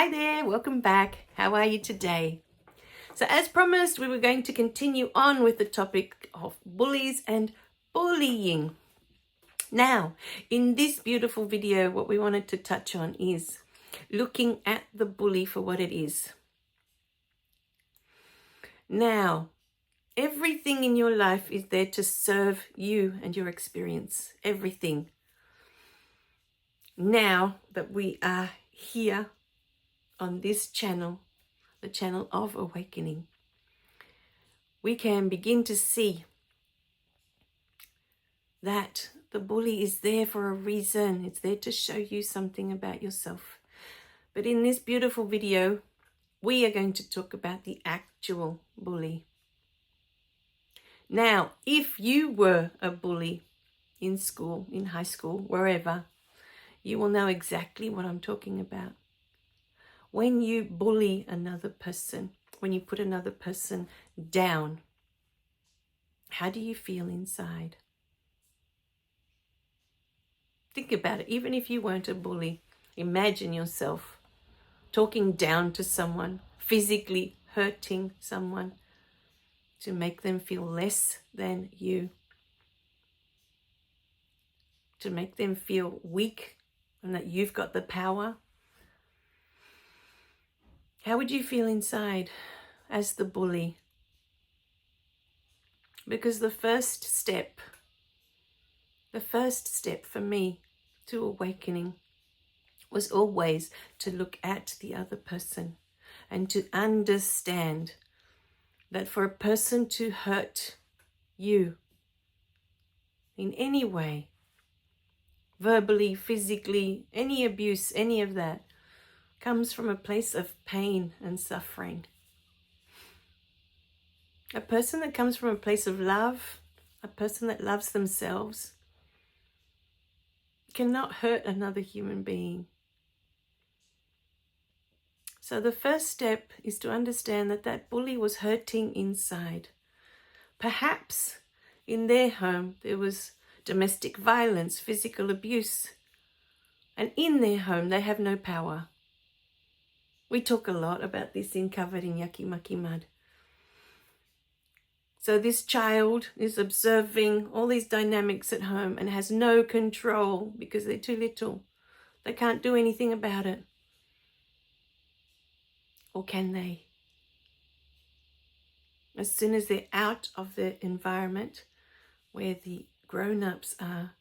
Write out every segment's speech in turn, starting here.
Hi there, welcome back. How are you today? So as promised, we were going to continue on with the topic of bullies and bullying. Now, in this beautiful video, what we wanted to touch on is looking at the bully for what it is. Now, everything in your life is there to serve you and your experience. Everything. Now that we are here on this channel, the channel of awakening, we can begin to see that the bully is there for a reason. It's there to show you something about yourself. But in this beautiful video, we are going to talk about the actual bully. Now, if you were a bully in school, in high school, wherever, you will know exactly what I'm talking about. When you bully another person, when you put another person down, how do you feel inside? Think about it. Even if you weren't a bully, imagine yourself talking down to someone, physically hurting someone to make them feel less than you, to make them feel weak and that you've got the power. How would you feel inside as the bully? Because the first step for me to awakening was always to look at the other person and to understand that for a person to hurt you in any way, verbally, physically, any abuse, any of that, comes from a place of pain and suffering. A person that comes from a place of love, a person that loves themselves, cannot hurt another human being. So the first step is to understand that that bully was hurting inside. Perhaps in their home there was domestic violence, physical abuse, and in their home they have no power. We talk a lot about this in Covered in Yucky Mucky Mud. So this child is observing all these dynamics at home and has no control because they're too little. They can't do anything about it. Or can they? As soon as they're out of the environment where the grown-ups are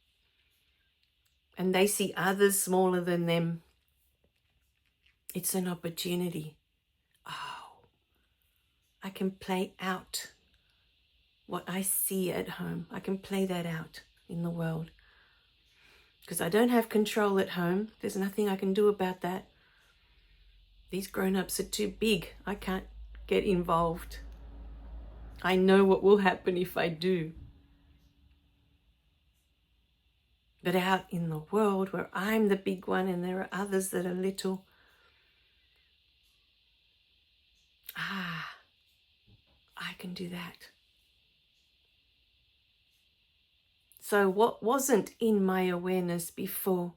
and they see others smaller than them, it's an opportunity. Oh, I can play out what I see at home. I can play that out in the world. Because I don't have control at home. There's nothing I can do about that. These grown-ups are too big. I can't get involved. I know what will happen if I do. But out in the world where I'm the big one and there are others that are little, I can do that. So what wasn't in my awareness before?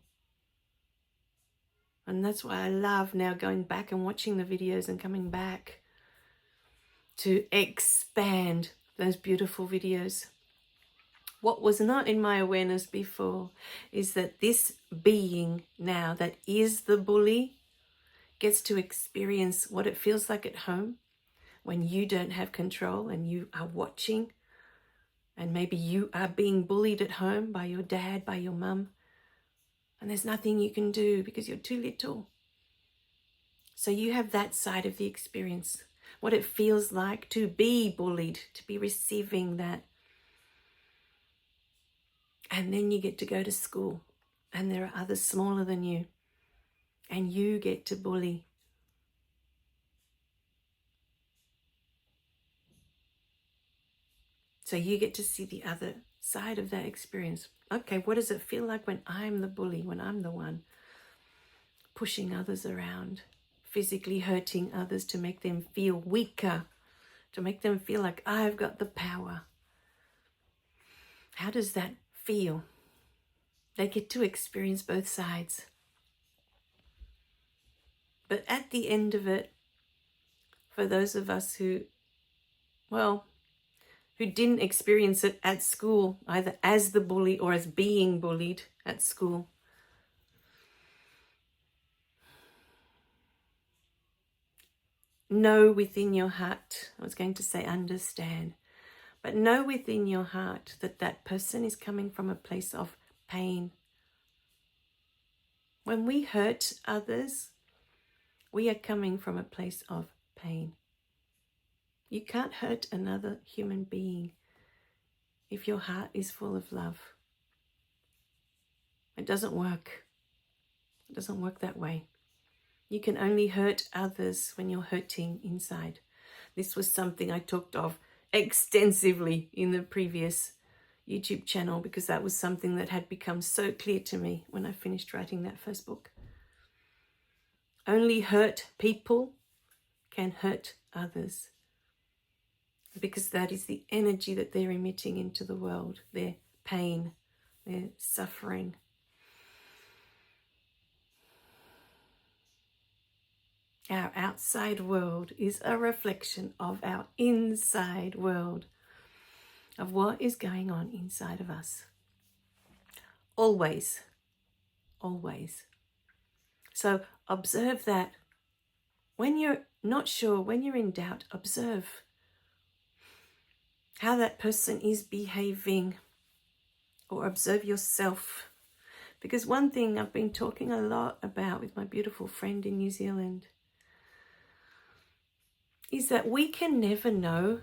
And that's why I love now going back and watching the videos and coming back to expand those beautiful videos. What was not in my awareness before is that this being now that is the bully gets to experience what it feels like at home when you don't have control and you are watching, and maybe you are being bullied at home by your dad, by your mum, and there's nothing you can do because you're too little. So you have that side of the experience, what it feels like to be bullied, to be receiving that. And then you get to go to school and there are others smaller than you and you get to bully. So you get to see the other side of that experience. Okay, what does it feel like when I'm the bully, when I'm the one pushing others around, physically hurting others to make them feel weaker, to make them feel like I've got the power? How does that feel? They get to experience both sides. But at the end of it, for those of us who, well, who didn't experience it at school, either as the bully or as being bullied at school, know within your heart, I was going to say understand, but know within your heart that that person is coming from a place of pain. When we hurt others, we are coming from a place of pain. You can't hurt another human being if your heart is full of love. It doesn't work. It doesn't work that way. You can only hurt others when you're hurting inside. This was something I talked of extensively in the previous YouTube channel because that was something that had become so clear to me when I finished writing that first book. Only hurt people can hurt others because that is the energy that they're emitting into the world, their pain, their suffering. Our outside world is a reflection of our inside world, of what is going on inside of us. Always, always. So observe that. When you're not sure, when you're in doubt, observe how that person is behaving, or observe yourself. Because one thing I've been talking a lot about with my beautiful friend in New Zealand is that we can never know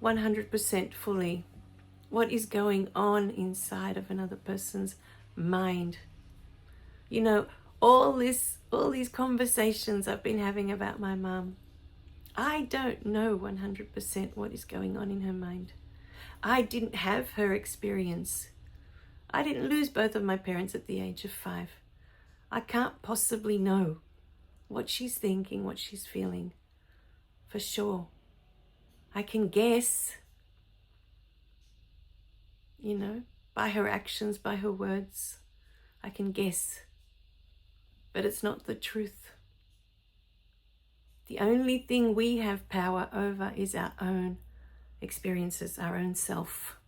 100% fully what is going on inside of another person's mind. You know, all these conversations I've been having about my mum, I don't know 100% what is going on in her mind. I didn't have her experience. I didn't lose both of my parents at the age of 5. I can't possibly know what she's thinking, what she's feeling, for sure. I can guess, you know, by her actions, by her words. I can guess, but it's not the truth. The only thing we have power over is our own experiences, our own self.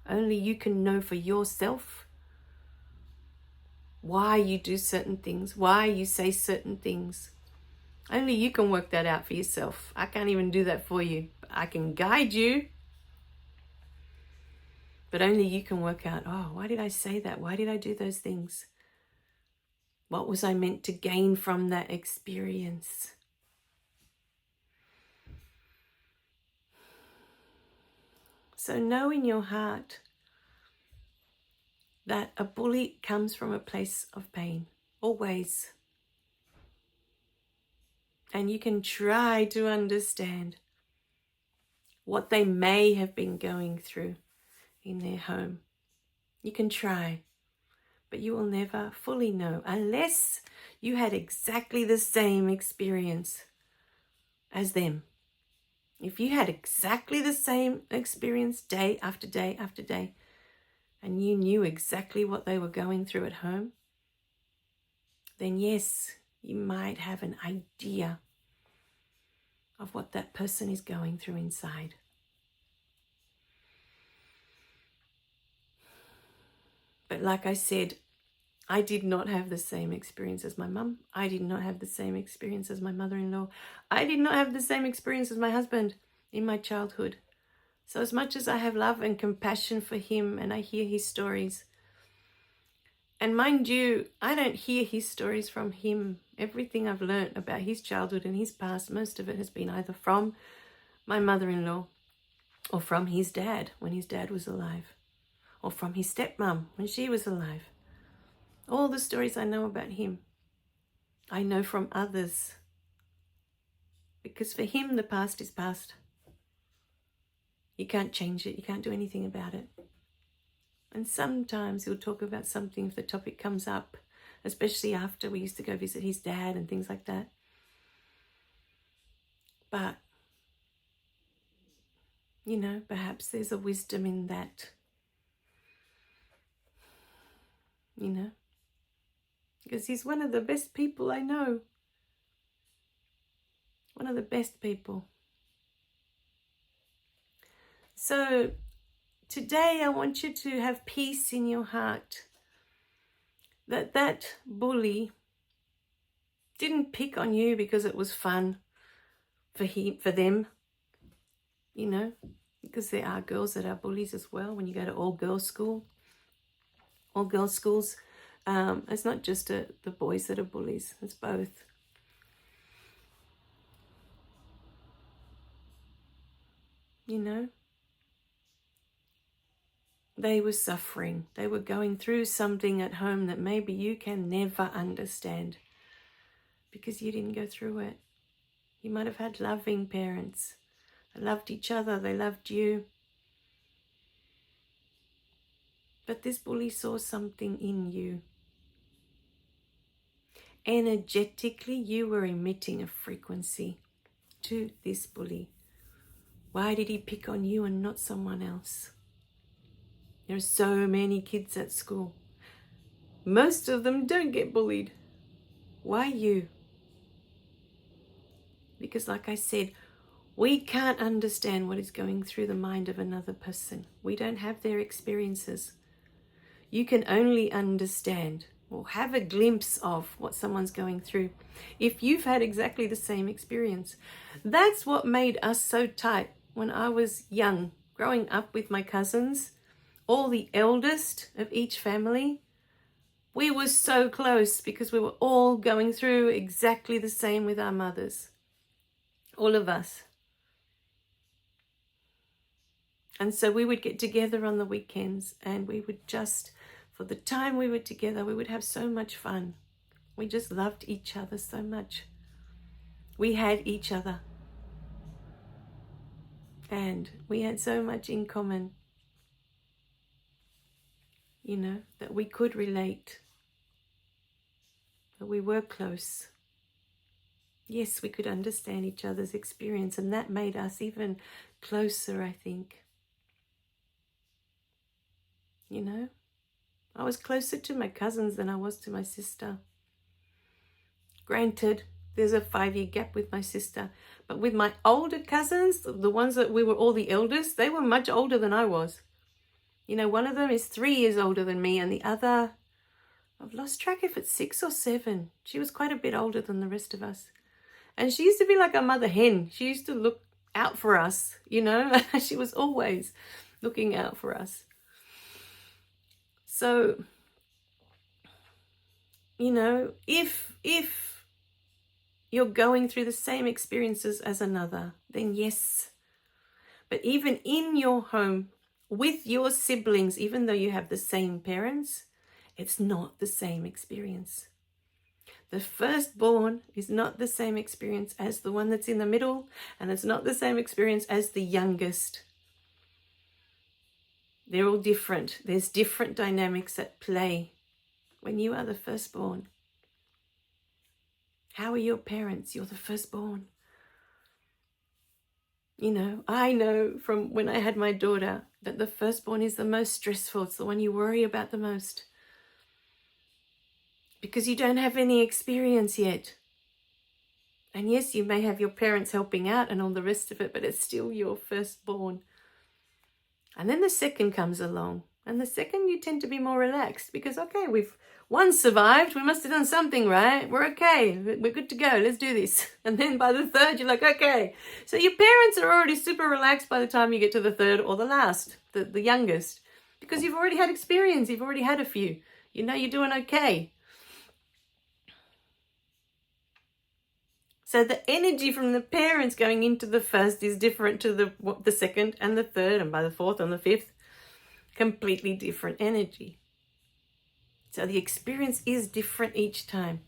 Only you can know for yourself why you do certain things, why you say certain things. Only you can work that out for yourself. I can't even do that for you. I can guide you, but only you can work out, oh, why did I say that? Why did I do those things? What was I meant to gain from that experience? So know in your heart that a bully comes from a place of pain, always. And you can try to understand what they may have been going through in their home. You can try, but you will never fully know unless you had exactly the same experience as them. If you had exactly the same experience day after day after day, and you knew exactly what they were going through at home, then yes, you might have an idea of what that person is going through inside. But like I said, I did not have the same experience as my mum. I did not have the same experience as my mother-in-law. I did not have the same experience as my husband in my childhood. So as much as I have love and compassion for him and I hear his stories, and mind you, I don't hear his stories from him. Everything I've learned about his childhood and his past, most of it has been either from my mother-in-law or from his dad when his dad was alive, or from his stepmom when she was alive. All the stories I know about him, I know from others. Because for him, the past is past. You can't change it. You can't do anything about it. And sometimes he'll talk about something if the topic comes up, especially after we used to go visit his dad and things like that. But, you know, perhaps there's a wisdom in that. You know, because he's one of the best people I know. One of the best people. So today I want you to have peace in your heart that that bully didn't pick on you because it was fun for them, you know, because there are girls that are bullies as well. When you go to all girls schools, it's not just the boys that are bullies, it's both. You know, they were suffering. They were going through something at home that maybe you can never understand because you didn't go through it. You might have had loving parents. They loved each other. They loved you. But this bully saw something in you. Energetically, you were emitting a frequency to this bully. Why did he pick on you and not someone else? There are so many kids at school. Most of them don't get bullied. Why you? Because like I said, we can't understand what is going through the mind of another person. We don't have their experiences. You can only understand or have a glimpse of what someone's going through if you've had exactly the same experience. That's what made us so tight when I was young, growing up with my cousins, all the eldest of each family. We were so close because we were all going through exactly the same with our mothers. All of us. And so we would get together on the weekends and we would just, for the time we were together, we would have so much fun. We just loved each other so much. We had each other. And we had so much in common, you know, that we could relate. That we were close. Yes, we could understand each other's experience, and that made us even closer, I think. You know, I was closer to my cousins than I was to my sister. Granted, there's a 5-year gap with my sister, but with my older cousins, the ones that we were all the eldest, they were much older than I was. You know, one of them is 3 years older than me, and the other, I've lost track if it's 6 or 7. She was quite a bit older than the rest of us. And she used to be like a mother hen. She used to look out for us, you know. She was always looking out for us. So, you know, if you're going through the same experiences as another, then yes. But even in your home, with your siblings, even though you have the same parents, it's not the same experience. The firstborn is not the same experience as the one that's in the middle, and it's not the same experience as the youngest. They're all different. There's different dynamics at play when you are the firstborn. How are your parents? You're the firstborn. You know, I know from when I had my daughter that the firstborn is the most stressful. It's the one you worry about the most. Because you don't have any experience yet. And yes, you may have your parents helping out and all the rest of it, but it's still your firstborn. And then the second comes along. And the second, you tend to be more relaxed because, okay, we've one survived. We must have done something right. We're okay. We're good to go. Let's do this. And then by the third, you're like, okay. So your parents are already super relaxed by the time you get to the third or the last, the youngest, because you've already had experience. You've already had a few. You know you're doing okay. So the energy from the parents going into the first is different to the second and the third, and by the fourth and the fifth, completely different energy. So the experience is different each time.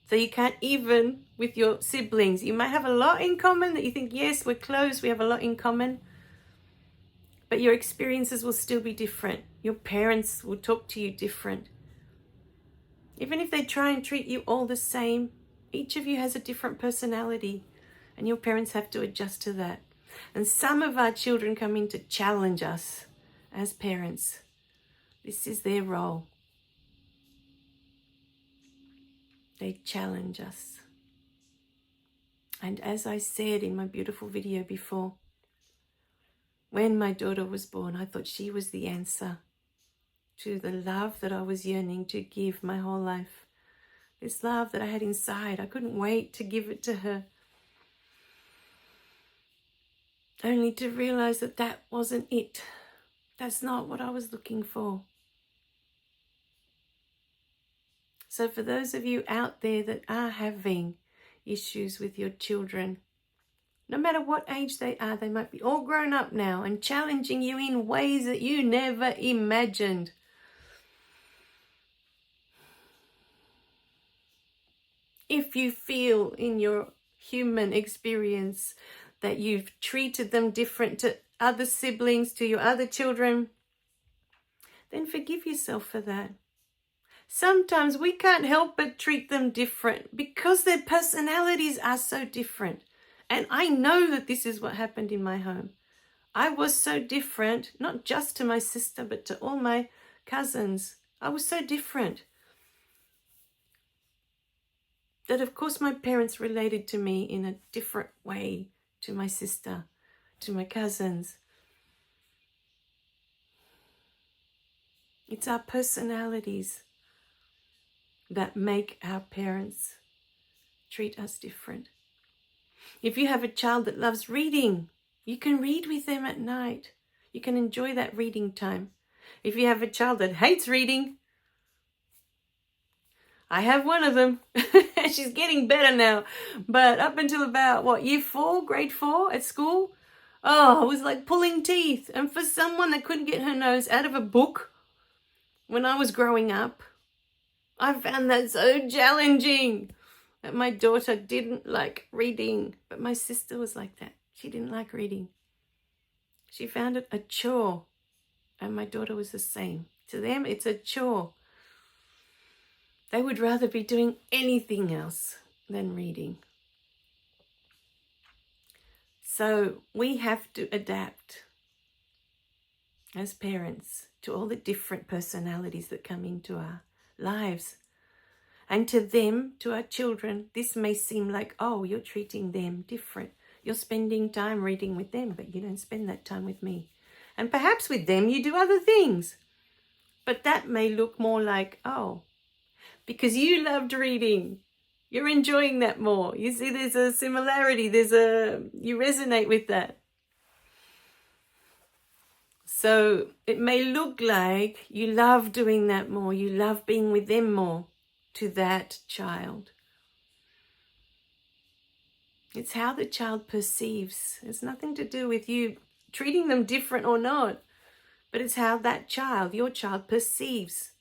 So you can't even with your siblings. You might have a lot in common that you think, yes, we're close, we have a lot in common. But your experiences will still be different. Your parents will talk to you different. Even if they try and treat you all the same, each of you has a different personality, and your parents have to adjust to that. And some of our children come in to challenge us as parents. This is their role. They challenge us. And as I said in my beautiful video before, when my daughter was born, I thought she was the answer to the love that I was yearning to give my whole life. This love that I had inside, I couldn't wait to give it to her. Only to realize that that wasn't it. That's not what I was looking for. So for those of you out there that are having issues with your children, no matter what age they are, they might be all grown up now and challenging you in ways that you never imagined. If you feel in your human experience that you've treated them different to other siblings, to your other children, then forgive yourself for that. Sometimes we can't help but treat them different because their personalities are so different. And I know that this is what happened in my home. I was so different, not just to my sister, but to all my cousins. I was so different that, of course, my parents related to me in a different way to my sister, to my cousins. It's our personalities that make our parents treat us different. If you have a child that loves reading, you can read with them at night. You can enjoy that reading time. If you have a child that hates reading, I have one of them. She's getting better now. But up until about, year 4, grade 4 at school, it was like pulling teeth. And for someone that couldn't get her nose out of a book when I was growing up, I found that so challenging. That my daughter didn't like reading, but my sister was like that. She didn't like reading. She found it a chore, and my daughter was the same. To them, it's a chore. They would rather be doing anything else than reading. So we have to adapt as parents to all the different personalities that come into our lives. And to them, to our children, this may seem like, you're treating them different. You're spending time reading with them, but you don't spend that time with me. And perhaps with them you do other things. But that may look more like, because you loved reading, you're enjoying that more. You see, there's a similarity, you resonate with that. So it may look like you love doing that more, you love being with them more to that child. It's how the child perceives. It's nothing to do with you treating them different or not, but it's how that child, your child, perceives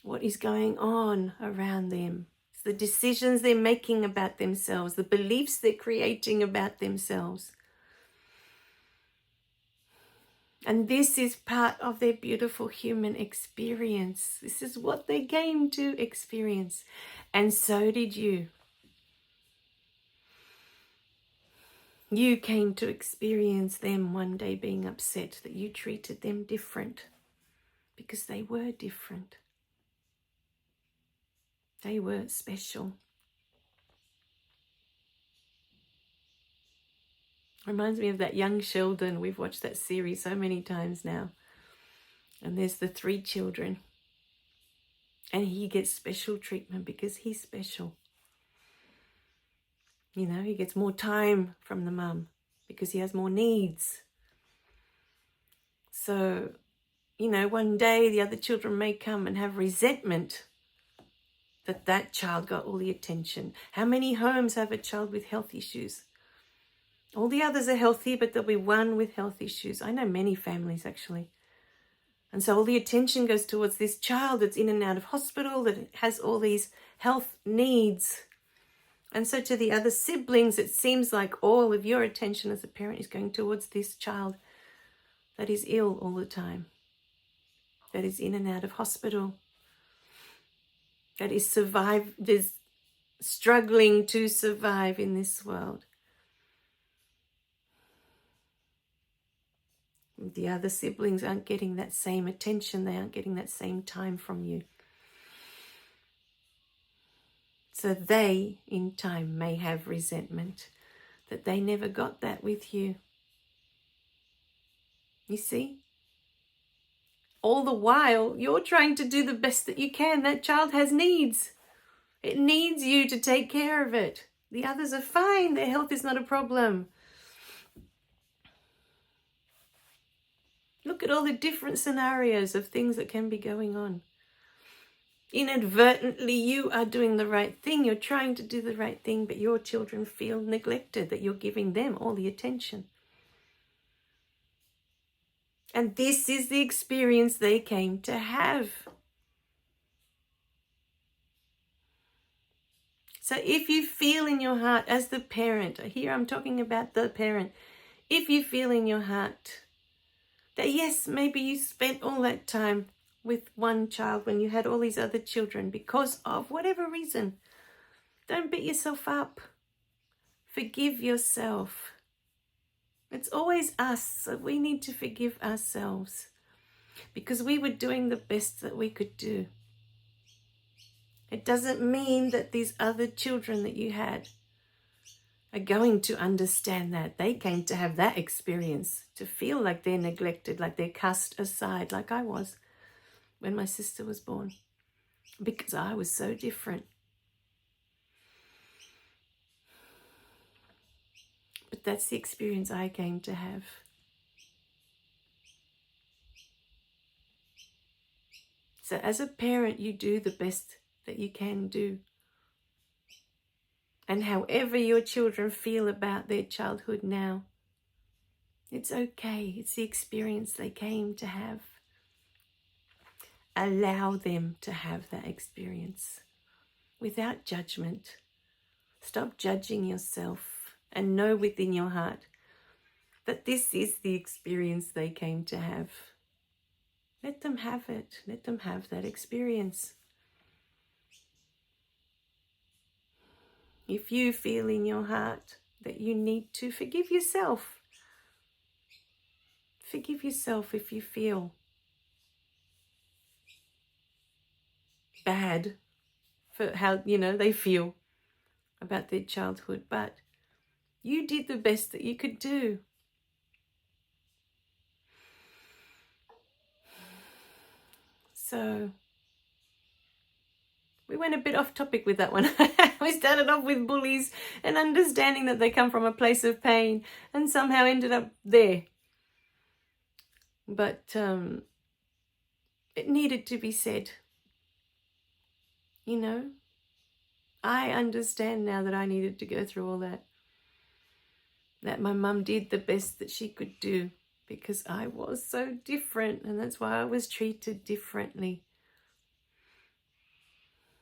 what is going on around them. It's the decisions they're making about themselves, the beliefs they're creating about themselves. And this is part of their beautiful human experience. This is what they came to experience. And so did you. You came to experience them one day being upset that you treated them different because they were different. They were special. Reminds me of that young Sheldon. We've watched that series so many times now. And there's the 3 children. And he gets special treatment because he's special. You know, he gets more time from the mum because he has more needs. So, one day the other children may come and have resentment that child got all the attention. How many homes have a child with health issues? All the others are healthy, but there'll be one with health issues. I know many families, actually. And so all the attention goes towards this child that's in and out of hospital, that has all these health needs. And so to the other siblings, it seems like all of your attention as a parent is going towards this child that is ill all the time, that is in and out of hospital, that is struggling to survive in this world. The other siblings aren't getting that same attention. They aren't getting that same time from you. so they in time may have resentment that they never got that with you. You see? All the while, you're trying to do the best that you can. That child has needs. It needs you to take care of it. The others are fine. Their health is not a problem. Look at all the different scenarios of things that can be going on. Inadvertently, you are doing the right thing. You're trying to do the right thing, but your children feel neglected, that you're giving them all the attention. And this is the experience they came to have. So if you feel in your heart as the parent, here I'm talking about the parent, if you feel in your heart that yes, maybe you spent all that time with one child when you had all these other children because of whatever reason, don't beat yourself up. Forgive yourself. It's always us, so we need to forgive ourselves because we were doing the best that we could do. It doesn't mean that these other children that you had are going to understand that. They came to have that experience, to feel like they're neglected, like they're cast aside, like I was when my sister was born, because I was so different. But that's the experience I came to have. So as a parent, you do the best that you can do. And however your children feel about their childhood now, it's okay. It's the experience they came to have. Allow them to have that experience without judgment. Stop judging yourself and know within your heart that this is the experience they came to have. Let them have it. Let them have that experience. If you feel in your heart that you need to forgive yourself, forgive yourself if you feel bad for how, they feel about their childhood, but you did the best that you could do. So we went a bit off topic with that one. We started off with bullies and understanding that they come from a place of pain and somehow ended up there. But it needed to be said. I understand now that I needed to go through all that. That my mum did the best that she could do because I was so different, and that's why I was treated differently.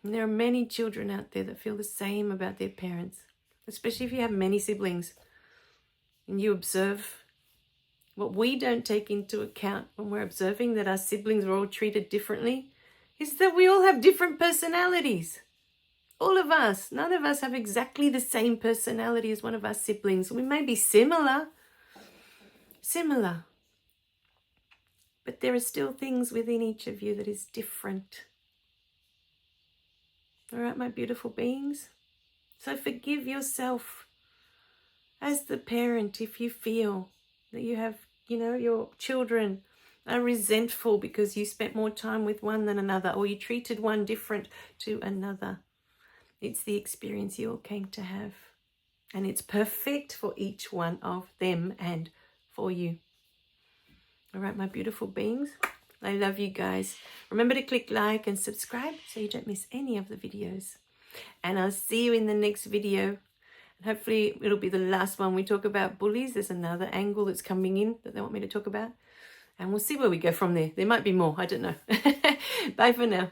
And there are many children out there that feel the same about their parents, especially if you have many siblings and you observe. What we don't take into account when we're observing that our siblings are all treated differently is that we all have different personalities. All of us. None of us have exactly the same personality as one of our siblings. We may be similar, but there are still things within each of you that is different. All right, my beautiful beings? So forgive yourself as the parent if you feel that you have, your children are resentful because you spent more time with one than another, or you treated one different to another. It's the experience you all came to have. And it's perfect for each one of them and for you. All right, my beautiful beings. I love you guys. Remember to click like and subscribe so you don't miss any of the videos. And I'll see you in the next video. And hopefully it'll be the last one we talk about bullies. There's another angle that's coming in that they want me to talk about. And we'll see where we go from there. There might be more. I don't know. Bye for now.